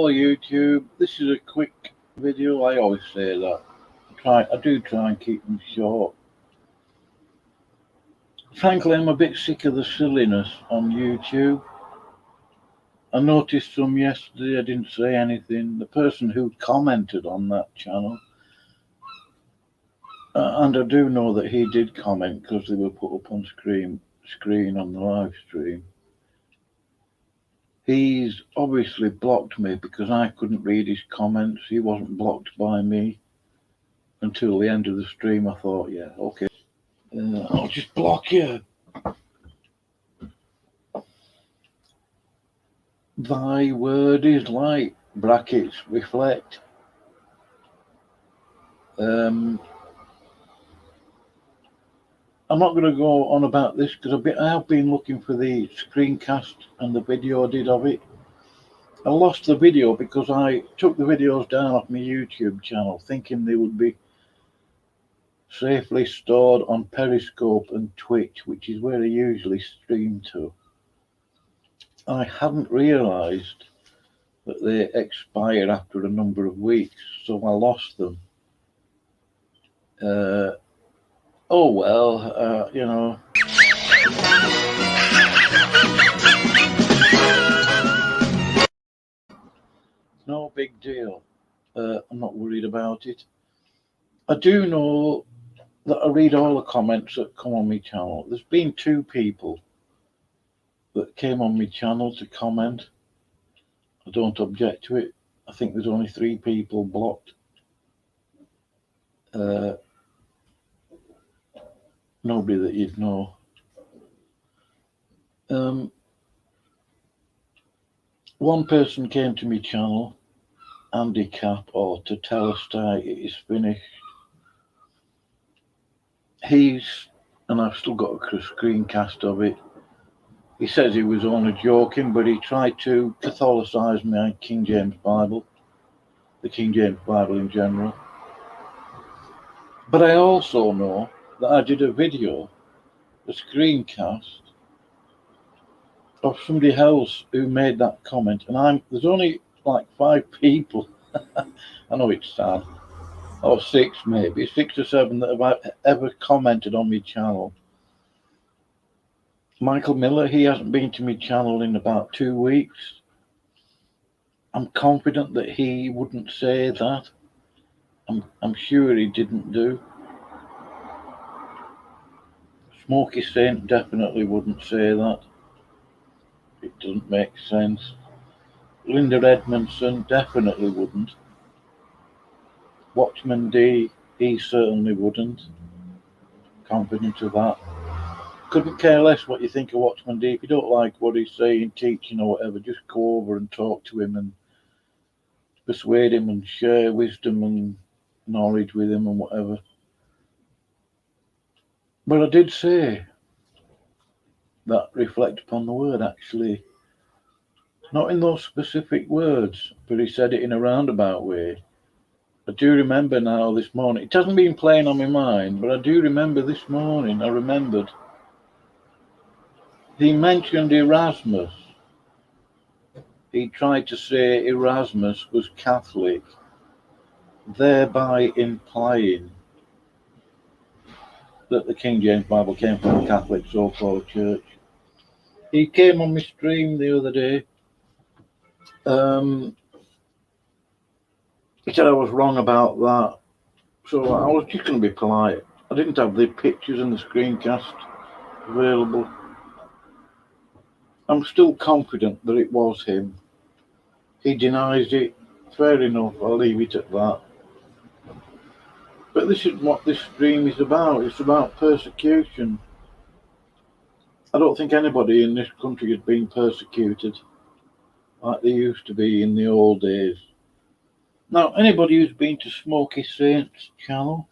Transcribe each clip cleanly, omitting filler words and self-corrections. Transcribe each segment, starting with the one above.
Hello YouTube, this is a quick video. I always say that. I do try and keep them short. Frankly, I'm a bit sick of the silliness on YouTube. I noticed some yesterday, I didn't say anything. The person who commented on that channel, and I do know that he did comment because they were put up on screen on the live stream. He's obviously blocked me because I couldn't read his comments. He wasn't blocked by me until the end of the stream. I thought, yeah, okay, I'll just block you. Thy word is light, brackets, reflect. I'm not going to go on about this because I have been looking for the screencast and the video I did of it. I lost the video because I took the videos down off my YouTube channel thinking they would be safely stored on Periscope and Twitch, which is where I usually stream to. I hadn't realised that they expire after a number of weeks, so I lost them. Oh well, you know. No big deal. I'm not worried about it. I do know that I read all the comments that come on my channel. There's been 2 people that came on my channel to comment. I don't object to it. I think there's only 3 people blocked. Nobody that you'd know. One person came to my channel, handicap or to tell us that it is finished. And I've still got a screencast of it. He says he was only joking, but he tried to Catholicize my King James Bible, the King James Bible in general. But I also know that I did a video, a screencast of somebody else who made that comment, and there's only like 5 people. I know it's sad, or 6 maybe, 6 or 7 that have ever commented on my channel. Michael Miller, he hasn't been to my channel in about 2 weeks. I'm confident that he wouldn't say that. I'm sure he didn't do. Smoky Saint definitely wouldn't say that. It doesn't make sense. Linda Edmondson definitely wouldn't. Watchman D, he certainly wouldn't. Confident of that. Couldn't care less what you think of Watchman D. If you don't like what he's saying, teaching or whatever, just go over and talk to him and persuade him and share wisdom and knowledge with him and whatever. But I did say that reflect upon the word, actually. Not in those specific words, but he said it in a roundabout way. I do remember now this morning. It hasn't been playing on my mind, but I do remember this morning. I remembered. He mentioned Erasmus. He tried to say Erasmus was Catholic, thereby implying that the King James Bible came from a Catholic so-called church. He came on my stream the other day. He said I was wrong about that. So I was just going to be polite. I didn't have the pictures and the screencast available. I'm still confident that it was him. He denies it. Fair enough, I'll leave it at that. But this is what this stream is about. It's about persecution. I don't think anybody in this country has been persecuted like they used to be in the old days. Now, anybody who's been to Smoky Saint's channel,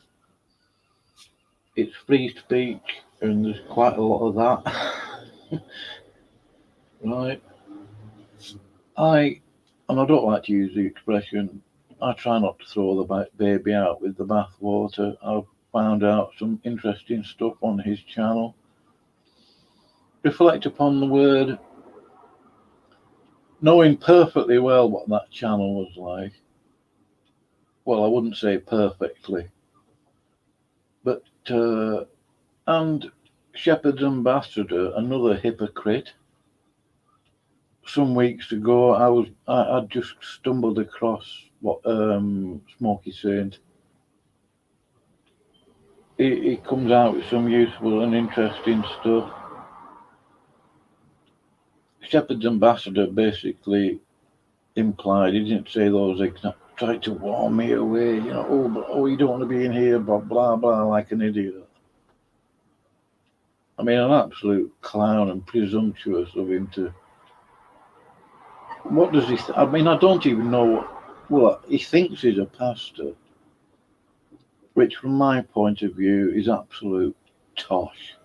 it's free speech, and there's quite a lot of that. Right? And I don't like to use the expression, I try not to throw the baby out with the bathwater. I've found out some interesting stuff on his channel. Reflect upon the word knowing perfectly well what that channel was like. Well, I wouldn't say perfectly, but and Shepherd's Ambassador, another hypocrite. Some weeks ago, I just stumbled across what Smokey Saint. He comes out with some useful and interesting stuff. Shepherd's Ambassador basically implied, he didn't say those exact, tried to warn me away, you don't want to be in here, blah blah blah, like an idiot. I mean, an absolute clown and presumptuous of him to. What does he? I mean, I don't even know what. Well, he thinks he's a pastor, which, from my point of view, is absolute tosh.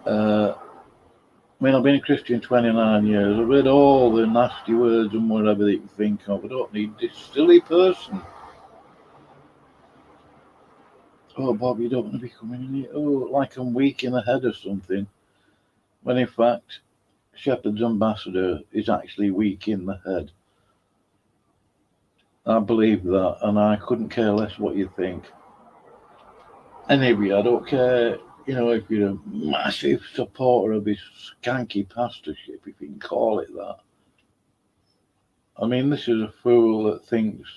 I mean, I've been a Christian 29 years. I've heard all the nasty words and whatever that you think of. I don't need this silly person. Oh, Bob, you don't want to be coming in here. Oh, like I'm weak in the head or something. When in fact, Shepherd's Ambassador is actually weak in the head. I believe that, and I couldn't care less what you think. Anyway, I don't care, if you're a massive supporter of his skanky pastorship, if you can call it that. I mean, this is a fool that thinks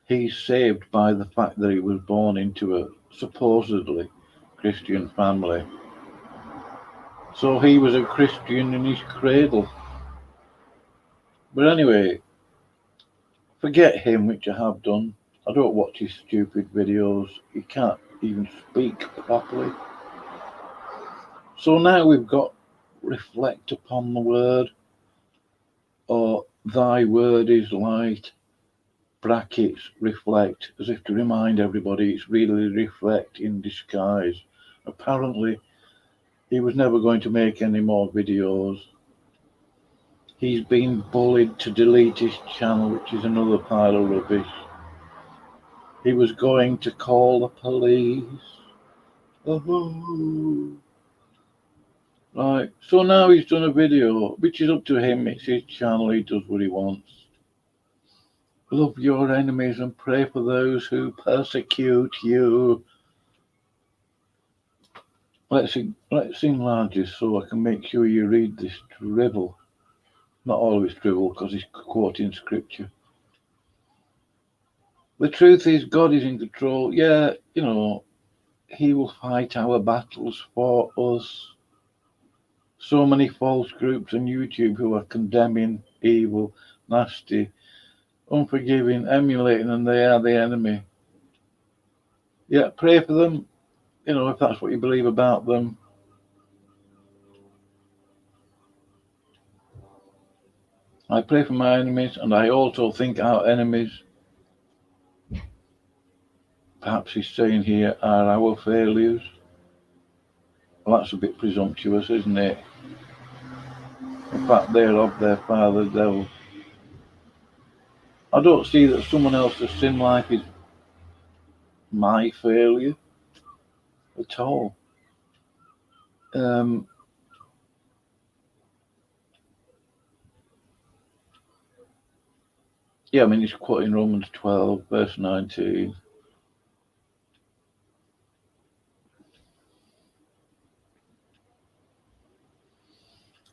he's saved by the fact that he was born into a supposedly Christian family. So he was a Christian in his cradle. But anyway, forget him, which I have done. I don't watch his stupid videos. He can't even speak properly. So now we've got reflect upon the word, or thy word is light, brackets, reflect, as if to remind everybody it's really reflect in disguise. Apparently, he was never going to make any more videos. He's been bullied to delete his channel, which is another pile of rubbish. He was going to call the police. Oh. Right, so now he's done a video, which is up to him. It's his channel, he does what he wants. Love your enemies and pray for those who persecute you. Let's enlarge this so I can make sure you read this drivel. Not always drivel, because he's quoting scripture. The truth is, God is in control. Yeah, he will fight our battles for us. So many false groups on YouTube who are condemning evil, nasty, unforgiving, emulating, and they are the enemy. Yeah, pray for them, if that's what you believe about them. I pray for my enemies, and I also think our enemies, perhaps he's saying here, are our failures. Well, that's a bit presumptuous, isn't it? In fact, they're of their father, the devil. I don't see that someone else's sin life is my failure at all. Yeah, I mean, he's quoting Romans 12, verse 19.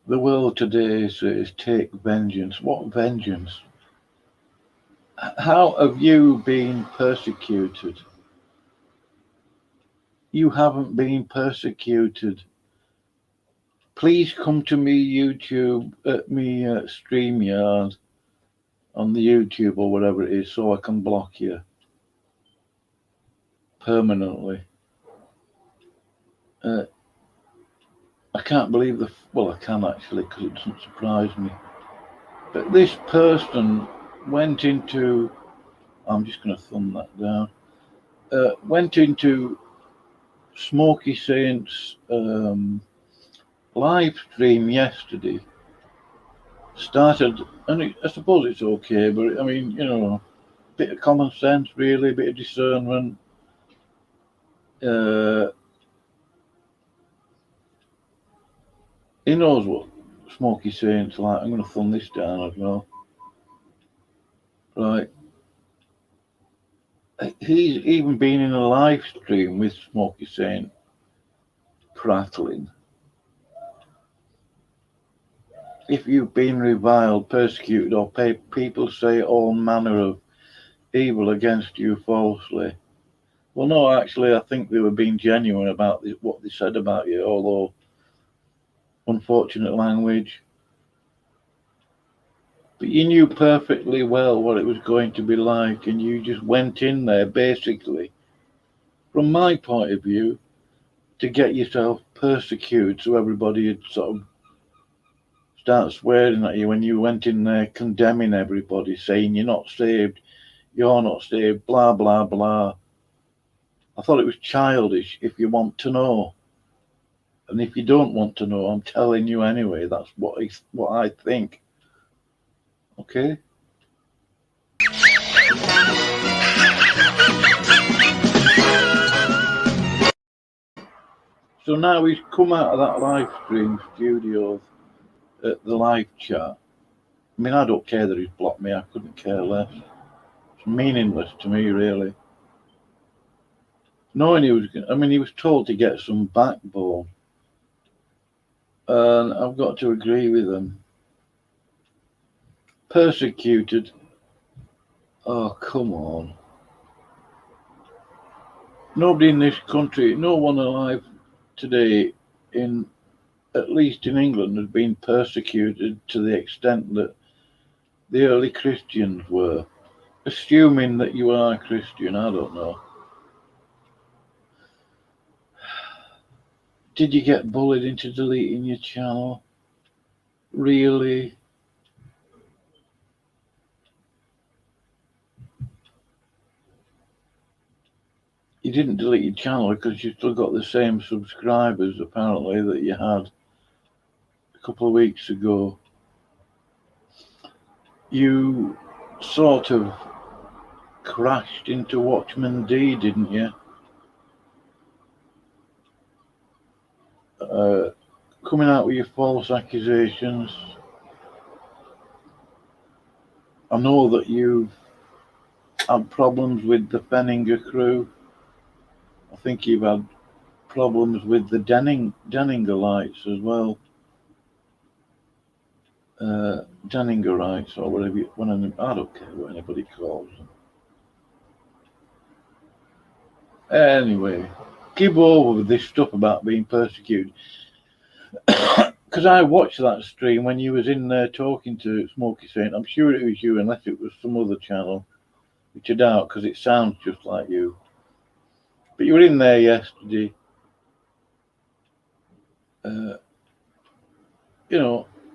The world today says, take vengeance. What vengeance? How have you been persecuted? You haven't been persecuted. Please come to me, YouTube, at me StreamYard on the YouTube or whatever it is, so I can block you permanently. I can't believe well, I can actually, because it doesn't surprise me. But this person went into, I'm just going to thumb that down, went into Smokey Saint's live stream yesterday, started, and I suppose it's okay, but I mean, a bit of common sense, really, a bit of discernment. He knows what Smoky Saints, like, I'm going to thumb this down as well. Right. He's even been in a live stream with Smoky Saint prattling. If you've been reviled, persecuted, or people say all manner of evil against you falsely. Well, no, actually, I think they were being genuine about what they said about you, although unfortunate language. But you knew perfectly well what it was going to be like, and you just went in there, basically, from my point of view, to get yourself persecuted, so everybody would sort of start swearing at you when you went in there, condemning everybody, saying you're not saved, blah, blah, blah. I thought it was childish. If you want to know, and if you don't want to know, I'm telling you anyway. That's what I think. Okay? So now he's come out of that live stream studio at the live chat. I mean, I don't care that he's blocked me. I couldn't care less. It's meaningless to me, really. Knowing he was told to get some backbone. And I've got to agree with him. Persecuted. Oh, come on. Nobody in this country, no one alive today, at least in England, has been persecuted to the extent that the early Christians were. Assuming that you are Christian, I don't know. Did you get bullied into deleting your channel? Really? You didn't delete your channel because you still got the same subscribers, apparently, that you had a couple of weeks ago. You sort of crashed into Watchman D, didn't you? Coming out with your false accusations. I know that you've had problems with the Fenninger crew. I think you've had problems with the Denningerites as well. Denningerites, or whatever I don't care what anybody calls them. Anyway, give over with this stuff about being persecuted. Because I watched that stream when you was in there talking to Smoky Saint. I'm sure it was you, unless it was some other channel, which I doubt, because it sounds just like you. But you were in there yesterday.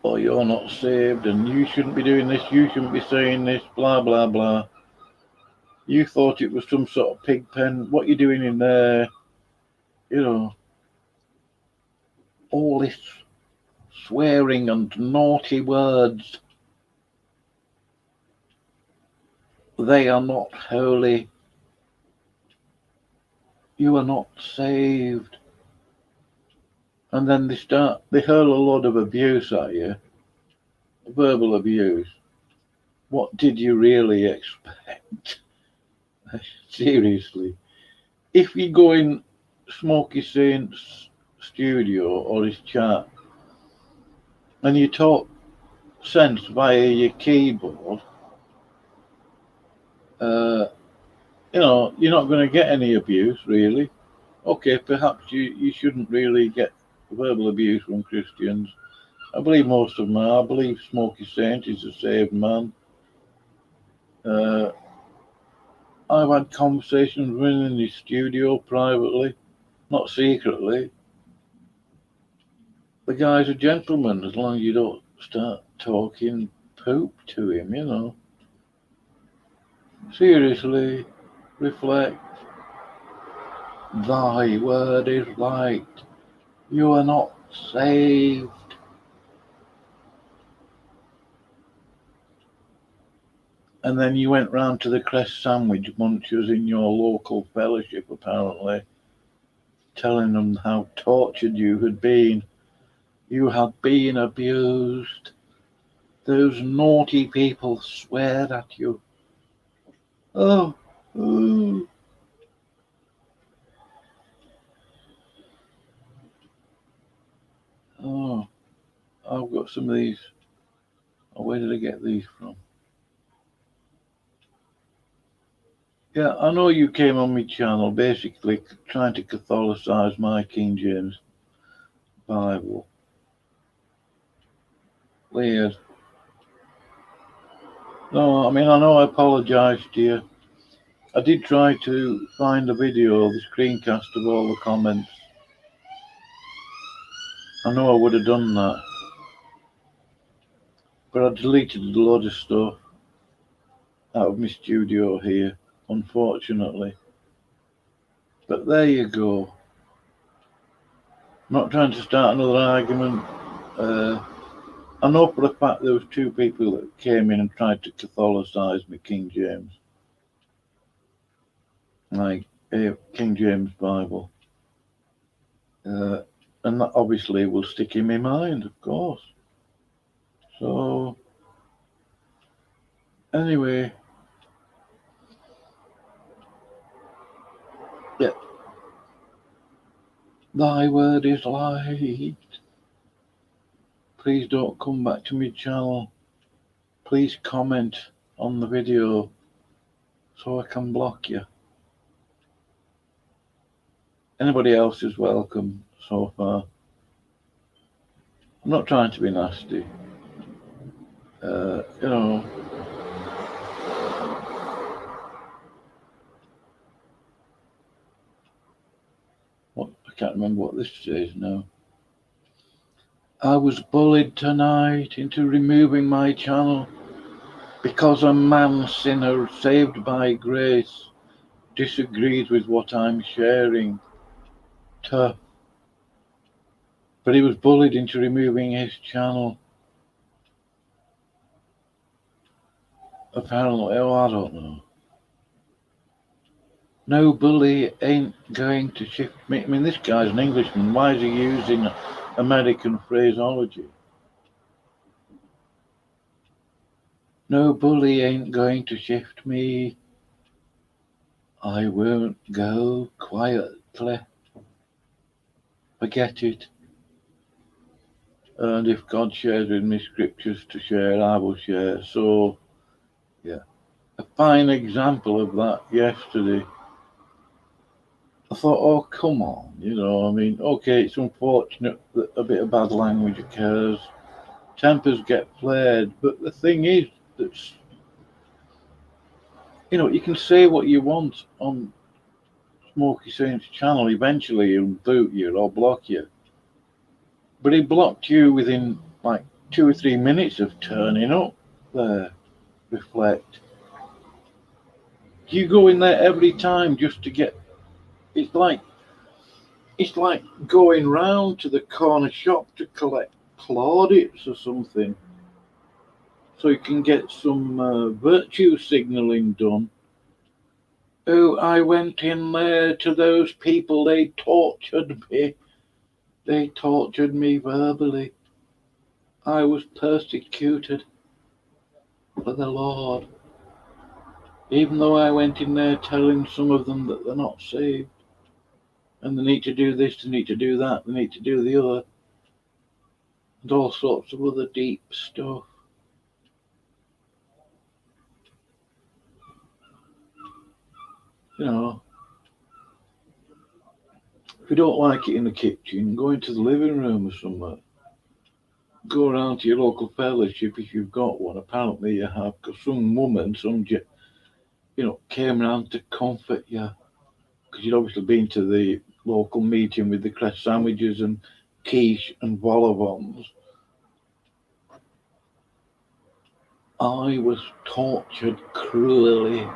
Oh, you're not saved, and you shouldn't be doing this, you shouldn't be saying this, blah, blah, blah. You thought it was some sort of pig pen. What you're doing in there, all this swearing and naughty words. They are not holy. You are not saved. And then they hurl a lot of abuse at you, verbal abuse. What did you really expect? Seriously. If you go in Smoky Saint's studio or his chat and you talk sense via your keyboard, you're not going to get any abuse, really. Okay, perhaps you shouldn't really get verbal abuse from Christians. I believe most of them are. I believe Smoky Saint is a saved man. I've had conversations with him in his studio privately, not secretly. The guy's a gentleman as long as you don't start talking poop to him, Seriously, reflect. Thy word is light. You are not saved. And then you went round to the Crest Sandwich Munchers in your local fellowship, apparently, telling them how tortured you had been. You have been abused. Those naughty people swear at you. Oh, ooh. Oh, I've got some of these. Oh, where did I get these from? Yeah, I know you came on my channel basically trying to Catholicize my King James Bible. Weird. No, I mean, I know I apologise to you. I did try to find a video, the screencast of all the comments. I know I would have done that. But I deleted a load of stuff out of my studio here, unfortunately. But there you go. I'm not trying to start another argument. I know for a fact there was two people that came in and tried to Catholicize me King James. Like King James Bible. And that obviously will stick in my mind, of course. So, anyway. Yeah. Thy word is light. Please don't come back to my channel. Please comment on the video so I can block you. Anybody else is welcome so far. I'm not trying to be nasty. You know. What, I can't remember what this says now. I was bullied tonight into removing my channel because a man sinner saved by grace disagrees with what I'm sharing. Tough. But he was bullied into removing his channel. Apparently, oh, I don't know. No bully ain't going to shift me. I mean, this guy's an Englishman. Why is he using American phraseology? No bully ain't going to shift me. I won't go quietly. Forget it. And if God shares with me scriptures to share, I will share. So, yeah. A fine example of that yesterday. I thought, oh, come on, you know, I mean, okay, it's unfortunate that a bit of bad language occurs. Tempers get flared, but the thing is, that's, you know, you can say what you want on Smokey Saint's channel. Eventually he'll boot you or block you. But he blocked you within like 2 or 3 minutes of turning up there. Reflect. You go in there every time just to get, it's like going round to the corner shop to collect plaudits or something, so you can get some virtue signalling done. Oh, I went in there to those people, they tortured me. They tortured me verbally. I was persecuted for the Lord. Even though I went in there telling some of them that they're not saved. And they need to do this, they need to do that, they need to do the other. And all sorts of other deep stuff. You know, if you don't like it in the kitchen, go into the living room or somewhere. Go around to your local fellowship if you've got one. Apparently you have, because some woman, came around to comfort you. Because you'd obviously been to the local meeting with the cress sandwiches and quiche and vol au. I was tortured cruelly.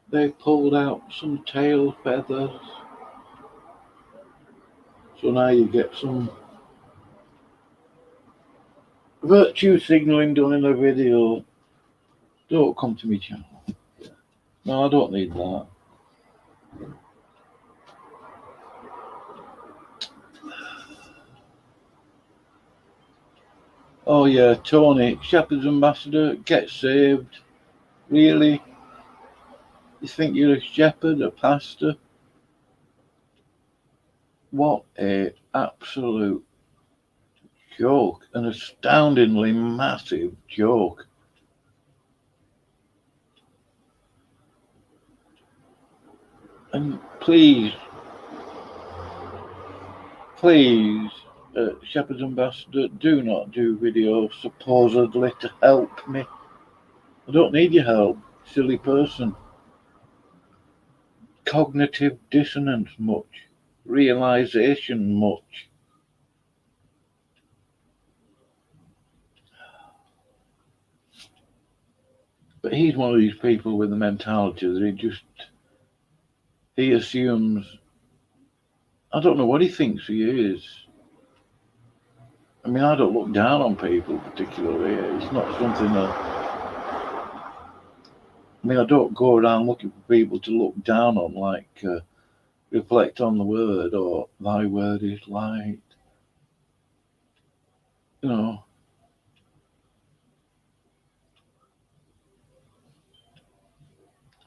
They pulled out some tail feathers. So now you get some virtue signalling done in a video. Don't come to me channel. No, I don't need that. Oh yeah, Tony, Shepherd's ambassador, get saved. Really? You think you're a shepherd, a pastor? What a absolute joke, an astoundingly massive joke. And please, Shepherd's ambassador, do not do videos supposedly to help me. I don't need your help, silly person. Cognitive dissonance much, realization much. But he's one of these people with the mentality that he assumes, I don't know what he thinks he is. I mean, I don't look down on people particularly. It's not something that, I mean, I don't go around looking for people to look down on, like reflect on the word or thy word is light. You know,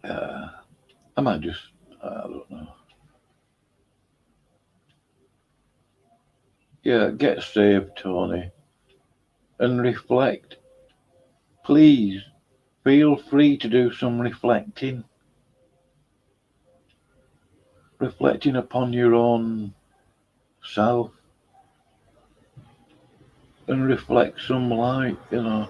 I might just, I don't know. Yeah, get saved, Tony, and reflect. Please feel free to do some reflecting. Reflecting upon your own self and reflect some light, you know.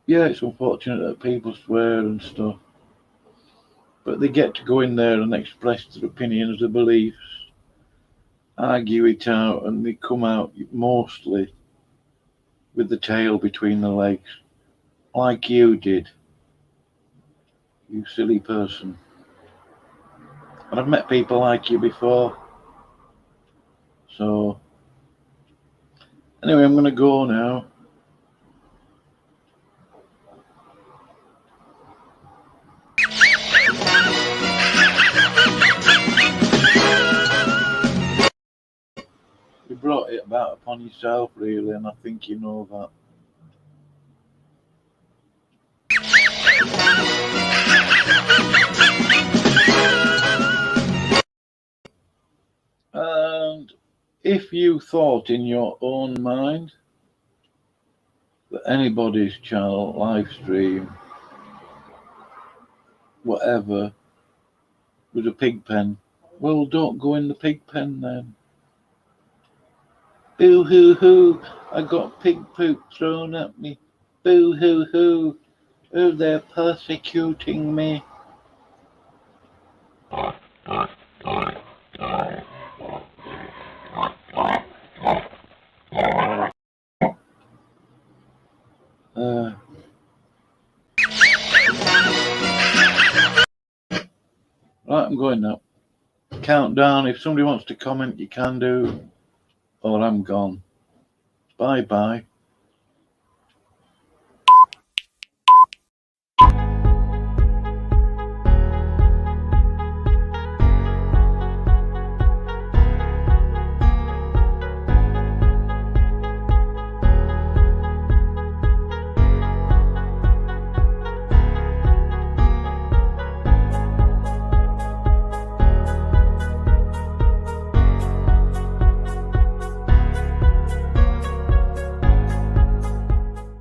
Yeah, it's unfortunate that people swear and stuff, but they get to go in there and express their opinions, their beliefs, argue it out, and they come out mostly with the tail between the legs, like you did, you silly person. And I've met people like you before. So, anyway, I'm going to go now. You brought it about upon yourself, really, and I think you know that. And if you thought in your own mind that anybody's channel, live stream, whatever, was a pig pen, well, don't go in the pig pen then. Boo hoo hoo, I got pig poop thrown at me. Boo hoo hoo, oh, they're persecuting me. Right, I'm going now. Countdown. If somebody wants to comment, you can do, or I'm gone. Bye bye.